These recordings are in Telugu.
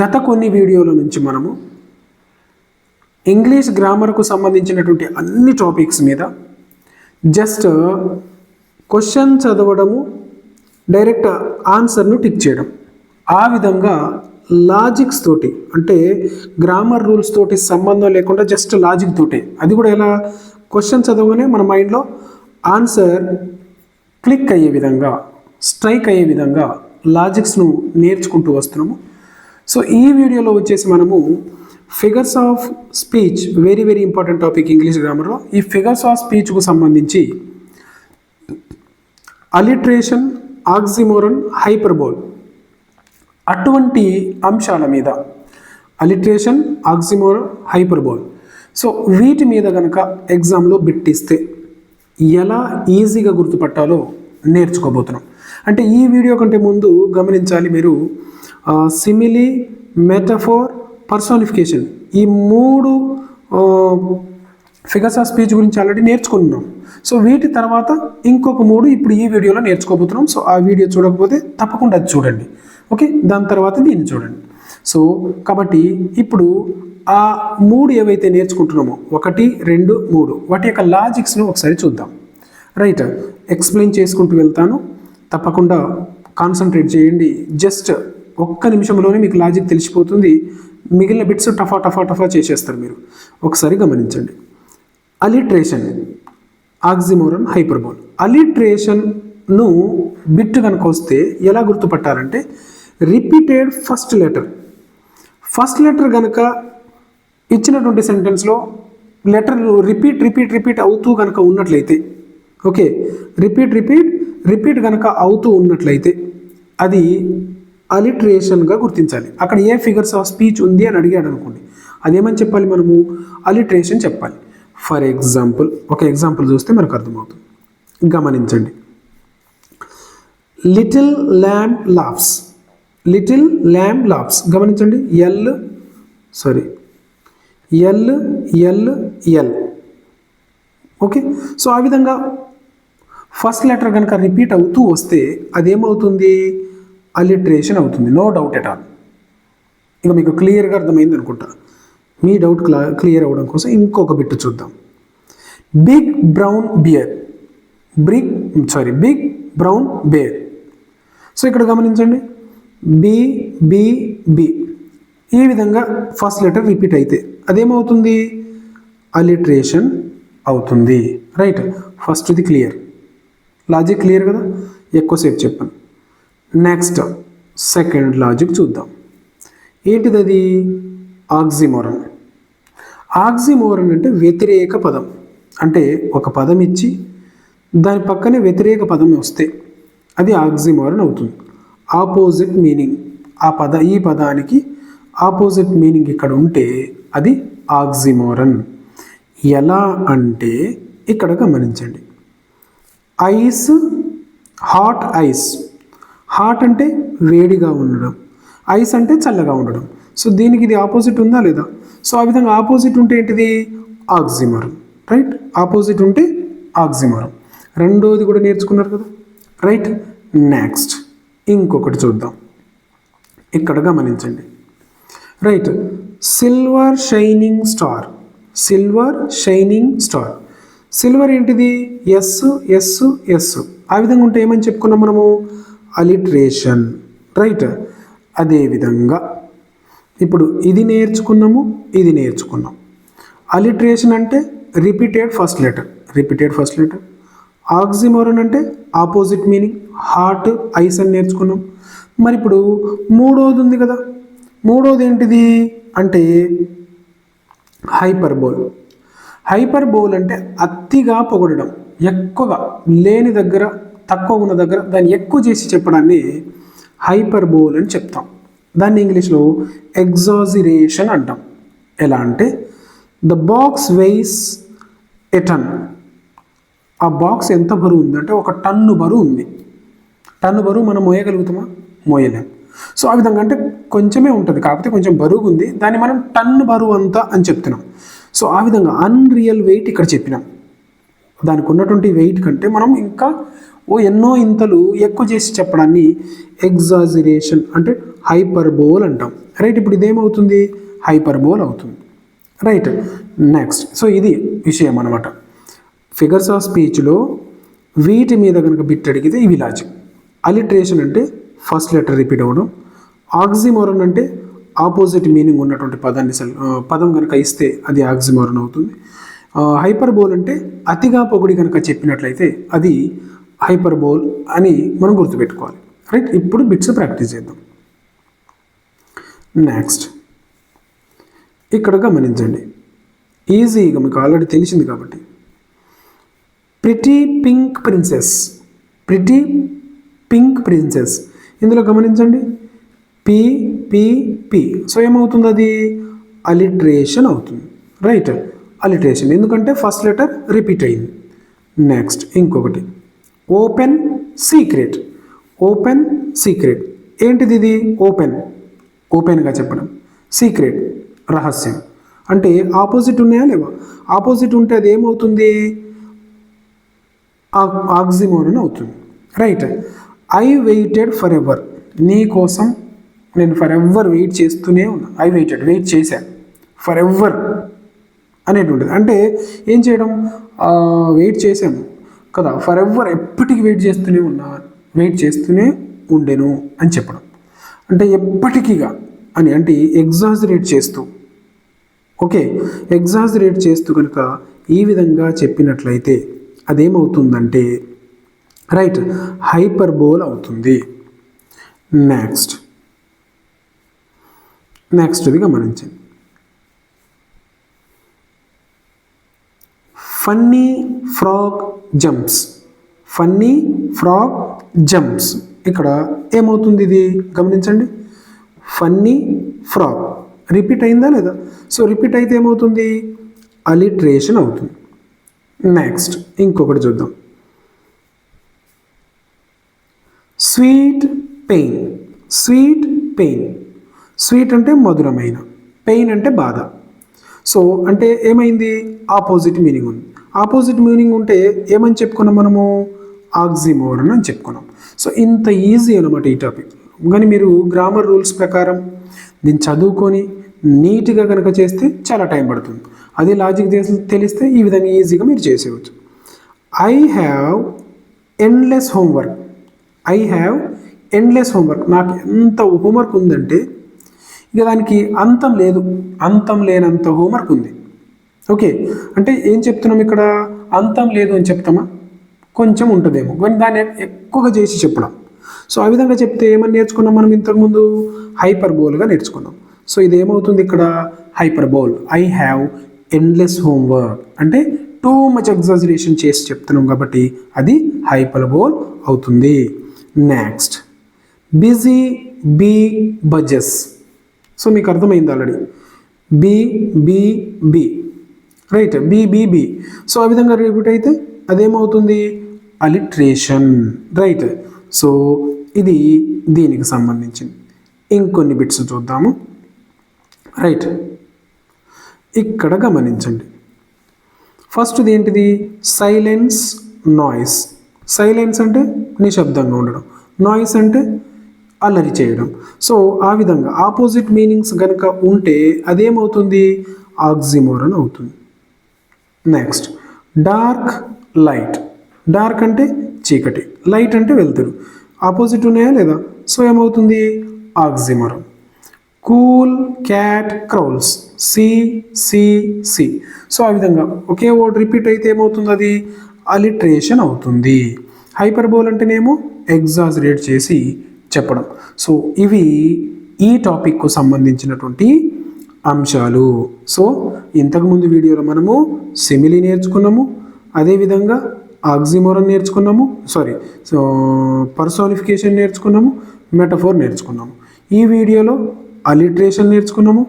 గత కొన్ని వీడియోల నుంచి మనము ఇంగ్లీష్ గ్రామర్కు సంబంధించినటువంటి అన్ని టాపిక్స్ మీద జస్ట్ క్వశ్చన్ చదవడము, డైరెక్ట్ ఆన్సర్ను టిక్ చేయడం, ఆ విధంగా లాజిక్స్ తోటి, అంటే గ్రామర్ రూల్స్ తోటి సంబంధం లేకుండా జస్ట్ లాజిక్ తోటి, అది కూడా ఎలా, క్వశ్చన్ చదవగానే మన మైండ్లో ఆన్సర్ క్లిక్ అయ్యే విధంగా, స్ట్రైక్ అయ్యే విధంగా లాజిక్స్ను నేర్చుకుంటూ వస్తున్నాము. సో ఈ వీడియోలో వచ్చేసి మనము figures of speech, very very important topic English గ్రామర్లో. ఈ ఫిగర్స్ ఆఫ్ స్పీచ్కు సంబంధించి అలిట్రేషన్, ఆక్సిమోరన్, హైపర్బోల్ అటువంటి అంశాల మీద, అలిట్రేషన్, ఆక్సిమోరన్, హైపర్బోల్, సో వీటి మీద కనుక ఎగ్జామ్లో బిట్టిస్తే ఎలా ఈజీగా గుర్తుపట్టాలో నేర్చుకోబోతున్నాం. అంటే ఈ వీడియో కంటే ముందు గమనించాలి మీరు, సిమిలీ, మెటఫోర్, పర్సోనిఫికేషన్, ఈ మూడు ఫిగర్స్ ఆఫ్ స్పీచ్ గురించి ఆల్రెడీ నేర్చుకున్నాం. సో వీటి తర్వాత ఇంకొక మూడు ఇప్పుడు ఈ వీడియోలో నేర్చుకోబోతున్నాం. సో ఆ వీడియో చూడకపోతే తప్పకుండా అది చూడండి, ఓకే. దాని తర్వాత దీన్ని చూడండి. సో కాబట్టి ఇప్పుడు ఆ మూడు ఏవైతే నేర్చుకుంటున్నామో, 1, 2, 3, వాటి యొక్క లాజిక్స్ను ఒకసారి చూద్దాం. రైట్, ఎక్స్ప్లెయిన్ చేసుకుంటూ వెళ్తాను, తప్పకుండా కాన్సన్ట్రేట్ చేయండి. జస్ట్ ఒక్క నిమిషంలోనే మీకు లాజిక్ తెలిసిపోతుంది. మిగిలిన బిట్స్ టఫా టఫా టఫా చేసేస్తారు మీరు. ఒకసారి గమనించండి. అలిట్రేషన్, ఆక్సిమోరన్, హైపర్బోల్. అలిట్రేషన్ను బిట్ కనుక వస్తే ఎలా గుర్తుపట్టాలంటే, రిపీటెడ్ ఫస్ట్ లెటర్ కనుక ఇచ్చినటువంటి సెంటెన్స్లో లెటర్ రిపీట్ అవుతూ కనుక ఉన్నట్లయితే, ఓకే, రిపీట్ కనుక అవుతూ ఉన్నట్లయితే అది అలిట్రేషన్గా గుర్తించాలి. అక్కడ ఏ ఫిగర్స్ ఆఫ్ స్పీచ్ ఉంది అని అడిగాడు అనుకోండి, అదేమని చెప్పాలి మనము, అలిట్రేషన్ చెప్పాలి. ఫర్ ఎగ్జాంపుల్, ఒక ఎగ్జాంపుల్ చూస్తే మనకు అర్థమవుతుంది. గమనించండి. Little lamb laughs. గమనించండి, ఎల్, ఓకే. సో ఆ విధంగా ఫస్ట్ లెటర్ కనుక రిపీట్ అవుతూ వస్తే అదేమవుతుంది, అలిట్రేషన్ అవుతుంది. No doubt at all. ఇక మీకు క్లియర్గా అర్థమైంది అనుకుంటా. మీ డౌట్ క్లియర్ అవ్వడం కోసం ఇంకొక బిట్ చూద్దాం. Big brown bear. సో ఇక్కడ గమనించండి, బి. ఈ విధంగా ఫస్ట్ లెటర్ రిపీట్ అయితే అదేమవుతుంది, అలిట్రేషన్ అవుతుంది. రైట్, ఫస్ట్ది క్లియర్, లాజిక్ క్లియర్ కదా, ఎక్కువసేపు చెప్పాను. నెక్స్ట్ సెకండ్ లాజిక్ చూద్దాం. ఏంటిది అది, ఆక్సిమోరన్ అంటే వ్యతిరేక పదం. అంటే ఒక పదం ఇచ్చి దాని పక్కనే వ్యతిరేక పదం వస్తే అది ఆక్సిమోరన్ అవుతుంది. ఆపోజిట్ మీనింగ్, ఈ పదానికి ఆపోజిట్ మీనింగ్ ఇక్కడ ఉంటే అది ఆక్సిమోరన్. ఎలా అంటే ఇక్కడ గమనించండి. ఐస్, హాట్ అంటే వేడిగా ఉండడం, ఐస్ అంటే చల్లగా ఉండడం. సో దీనికి ఇది ఆపోజిట్ ఉందా లేదా? సో ఆ విధంగా ఆపోజిట్ ఉంటే ఏంటిది, ఆక్సిమోరన్. రైట్, ఆపోజిట్ ఉంటే ఆక్సిమోరన్. రెండోది కూడా నేర్చుకున్నారు కదా. రైట్, నెక్స్ట్ ఇంకొకటి చూద్దాం. ఇక్కడ గమనించండి. Right, silver shining star. Silver ఏంటిది, ఎస్. ఆ విధంగా ఉంటే ఏమని చెప్పుకున్నాం మనము, అలిట్రేషన్. రైట్, అదేవిధంగా ఇప్పుడు ఇది నేర్చుకున్నాము. అలిట్రేషన్ అంటే రిపీటెడ్ ఫస్ట్ లెటర్. ఆక్సిమోరన్ అంటే ఆపోజిట్ మీనింగ్, హాట్, ఐస్ అని నేర్చుకున్నాం. మరి ఇప్పుడు మూడోది ఉంది కదా, మూడోది ఏంటిది అంటే హైపర్బోల్ అంటే అతిగా పొగడడం, ఎక్కువగా లేని దగ్గర, తక్కువ ఉన్న దగ్గర దాన్ని ఎక్కువ చేసి చెప్పడాన్ని హైపర్బోల్ అని చెప్తాం. దాన్ని ఇంగ్లీష్లో ఎగ్జాజరేషన్ అంటాం. ఎలా అంటే, ద బాక్స్ వెయిస్ ఎ టన్. ఆ బాక్స్ ఎంత బరువు ఉందంటే 1 టన్ను బరువు ఉంది. టన్ను బరువు మనం మోయగలుగుతామా? మోయలేం. సో ఆ విధంగా అంటే కొంచెమే ఉంటుంది, కాకపోతే కొంచెం బరువు ఉంది, దాన్ని మనం టన్ను బరువు అంతా అని చెప్తున్నాం. సో ఆ విధంగా అన్రియల్ వెయిట్ ఇక్కడ చెప్పినాం. దానికి ఉన్నటువంటి వెయిట్ కంటే మనం ఇంకా ఎన్నో ఇంతలు ఎక్కువ చేసి చెప్పడాన్ని ఎగ్జాజరేషన్ అంటే హైపర్బోల్ అంటాం. రైట్, ఇప్పుడు ఇదేమవుతుంది? హైపర్బోల్ అవుతుంది. Right, next. సో ఇది విషయం అనమాట. ఫిగర్స్ ఆఫ్ స్పీచ్లో వీటి మీద కనుక బిట్ అడిగితే ఇవి లాజిక్. అలిట్రేషన్ అంటే ఫస్ట్ లెటర్ రిపీట్ అవ్వడం. ఆక్సిమోరన్ అంటే ఆపోజిట్ మీనింగ్ ఉన్నటువంటి పదం కనుక ఇస్తే అది ఆక్సిమోరన్ అవుతుంది. హైపర్బోల్ అంటే అతిగా పొగిడి కనుక చెప్పినట్లయితే అది హైపర్బోల్ అని మనం గుర్తుపెట్టుకోవాలి. రైట్, ఇప్పుడు బిట్స్ ప్రాక్టీస్ చేద్దాం. నెక్స్ట్, ఇక్కడ గమనించండి, ఈజీగా మీకు ఆల్రెడీ తెలిసింది కాబట్టి. Pretty pink princess, pretty pink princess, ఇందులో గమనించండి పి పి పి. సో ఏమవుతుంది? అది అలిట్రేషన్ అవుతుంది. రైట్, అలిట్రేషన్ ఎందుకంటే ఫస్ట్ లెటర్ రిపీట్ అయింది. నెక్స్ట్ ఇంకొకటి ఓపెన్ సీక్రెట్. ఓపెన్ సీక్రెట్ ఏంటిది? ఇది ఓపెన్, ఓపెన్గా చెప్పడం. సీక్రెట్ రహస్యం. అంటే ఆపోజిట్ ఉన్నాయా లేవా? ఆపోజిట్ ఉంటే అది ఏమవుతుంది? ఆక్సిమోరన్ అవుతుంది. Right, I waited for ever, నీ కోసం నేను ఫర్ ఎవర్ వెయిట్ చేస్తూనే ఉన్నా. ఐ వెయిటెడ్, వెయిట్ చేశాను. ఫర్ ఎవర్ అనేటువంటిది అంటే ఏం చేయడం? వెయిట్ చేశాను కదా, ఫర్ ఎవర్ ఎప్పటికీ వెయిట్ చేస్తూనే ఉన్నా, వెయిట్ చేస్తూనే ఉండెను అని చెప్పడం. అంటే ఎప్పటికీగా అని, అంటే ఎగ్జాజరేట్ చేస్తూ. ఓకే, ఎగ్జాజరేట్ చేస్తూ కనుక ఈ విధంగా చెప్పినట్లయితే అదేమవుతుందంటే రైట్ హైపర్బోల్ అవుతుంది. నెక్స్ట్ది గమనించండి. Funny frog jumps. Funny frog jumps, ఇక్కడ ఏమవుతుంది? ఇది గమనించండి. ఫన్నీ ఫ్రాగ్ రిపీట్ అయిందా లేదా? సో రిపీట్ అయితే ఏమవుతుంది? అలిట్రేషన్ అవుతుంది. నెక్స్ట్ ఇంకొకటి చూద్దాం. Sweet pain. Sweet pain, sweet అంటే మధురమైన, పెయిన్ అంటే బాధ. సో అంటే ఏమైంది? ఆపోజిట్ మీనింగ్ ఉంది. ఆపోజిట్ మీనింగ్ ఉంటే ఏమని చెప్పుకున్నాం మనము? ఆక్సిమోరన్ అని చెప్పుకున్నాం. సో ఇంత ఈజీ అనమాట ఈ టాపిక్. కానీ మీరు గ్రామర్ రూల్స్ ప్రకారం దీన్ని చదువుకొని నీట్గా కనుక చేస్తే చాలా టైం పడుతుంది. అదే లాజిక్ తెలిస్తే ఈ విధంగా ఈజీగా మీరు చేసేవచ్చు. I have endless homework. I have endless homework, నాకు ఎంత హోంవర్క్ ఉందంటే ఇక దానికి అంతం లేదు, అంతం లేనంత హోంవర్క్ ఉంది. ఓకే, అంటే ఏం చెప్తున్నాం ఇక్కడ? అంతం లేదు అని చెప్తామా? కొంచెం ఉంటుందేమో, కానీ దాన్ని ఎక్కువగా చేసి చెప్పడం. సో ఆ విధంగా చెప్తే ఏమని నేర్చుకున్నాం మనం ఇంతకుముందు? హైపర్బోల్గా నేర్చుకున్నాం. సో ఇది ఏమవుతుంది ఇక్కడ? Hyperbole. I have endless homework అంటే టూ మచ్ ఎగ్జాజరేషన్ చేసి చెప్తున్నాం కాబట్టి అది హైపర్బోల్ అవుతుంది. Next busy bee buzzes. So మీకు అర్థమైంది already. B B B, right, B B B. So ఆ విధంగా రిపీట్ అయితే అదేమవుతుంది? అలిట్రేషన్. రైట్, సో ఇది దీనికి సంబంధించింది. ఇంకొన్ని బిట్స్ చూద్దాము. రైట్, ఇక్కడ గమనించండి. ఫస్ట్ది ఏంటిది? Silence noise. సైలెన్స్ అంటే నిశ్శబ్దంగా ఉండడం, నాయిస్ అంటే అల్లరి చేయడం. సో ఆ విధంగా ఆపోజిట్ మీనింగ్స్ కనుక ఉంటే అదేమవుతుంది? ఆక్సిమోరన్ అవుతుంది. Next dark light. డార్క్ అంటే చీకటి, లైట్ అంటే వెలుతురు. ఆపోజిట్ ఉన్నాయా లేదా? సో ఏమవుతుంది? Oxymoron. Cool cat crawls. C C C. So ఆ విధంగా ఒకే వర్డ్ రిపీట్ అయితే ఏమవుతుంది? అది అలిట్రేషన్ అవుతుంది. హైపర్బోల్ అంటేనేమో ఎగ్జాజరేట్ చేసి చెప్పడం. సో ఇవి ఈ టాపిక్కు సంబంధించినటువంటి అంశాలు. సో ఇంతకుముందు వీడియోలో మనము సిమిలీ నేర్చుకున్నాము, అదేవిధంగా ఆక్సిమోరన్ నేర్చుకున్నాము, సో పర్సోనిఫికేషన్ నేర్చుకున్నాము, మెటఫోర్ నేర్చుకున్నాము. ఈ వీడియోలో అలిట్రేషన్ నేర్చుకున్నాము,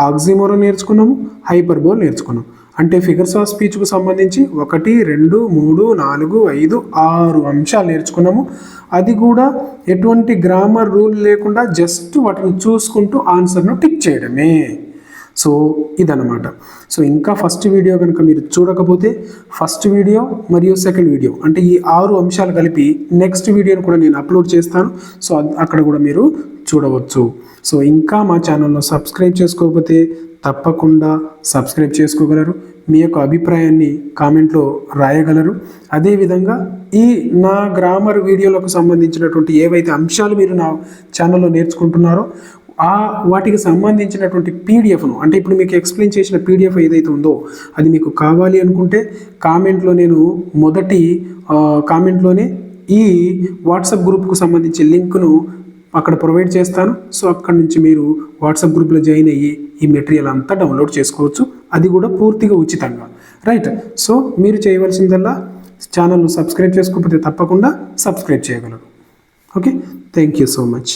ఆక్సిమోరన్ నేర్చుకున్నాము, హైపర్బోల్ నేర్చుకున్నాము. అంటే ఫిగర్స్ ఆఫ్ స్పీచ్కు సంబంధించి 1, 2, 3, 4, 5, 6 అంశాలు నేర్చుకున్నాము. అది కూడా ఎటువంటి గ్రామర్ రూల్ లేకుండా జస్ట్ వాటిని చూసుకుంటూ ఆన్సర్ను టిక్ చేయడమే. సో ఇదన్నమాట. సో ఇంకా ఫస్ట్ వీడియో కనుక మీరు చూడకపోతే ఫస్ట్ వీడియో మరియు సెకండ్ వీడియో అంటే ఈ 6 అంశాలు కలిపి నెక్స్ట్ వీడియోని కూడా నేను అప్లోడ్ చేస్తాను. సో అక్కడ కూడా మీరు చూడవచ్చు. సో ఇంకా మా ఛానల్ను సబ్స్క్రైబ్ చేసుకోకపోతే తప్పకుండా సబ్స్క్రైబ్ చేసుకోగలరు. మీ యొక్క అభిప్రాయాన్ని కామెంట్లో రాయగలరు. అదేవిధంగా ఈ నా గ్రామర్ వీడియోలకు సంబంధించినటువంటి ఏవైతే అంశాలు మీరు నా ఛానల్లో నేర్చుకుంటున్నారో వాటికి సంబంధించినటువంటి పీడిఎఫ్ను, అంటే ఇప్పుడు మీకు ఎక్స్ప్లెయిన్ చేసిన పీడిఎఫ్ ఏదైతే ఉందో అది మీకు కావాలి అనుకుంటే కామెంట్లో నేను మొదటి కామెంట్లోనే ఈ వాట్సాప్ గ్రూప్కు సంబంధించి లింక్ను అక్కడ ప్రొవైడ్ చేస్తాను. సో అక్కడ నుంచి మీరు వాట్సాప్ గ్రూప్లో జాయిన్ అయ్యి ఈ మెటీరియల్ అంతా డౌన్లోడ్ చేసుకోవచ్చు. అది కూడా పూర్తిగా ఉచితంగా. రైట్. సో మీరు చేయవలసిందల్లా ఛానల్ను సబ్స్క్రైబ్ చేసుకోకపోతే తప్పకుండా సబ్స్క్రైబ్ చేయగలరు. Okay, thank you so much.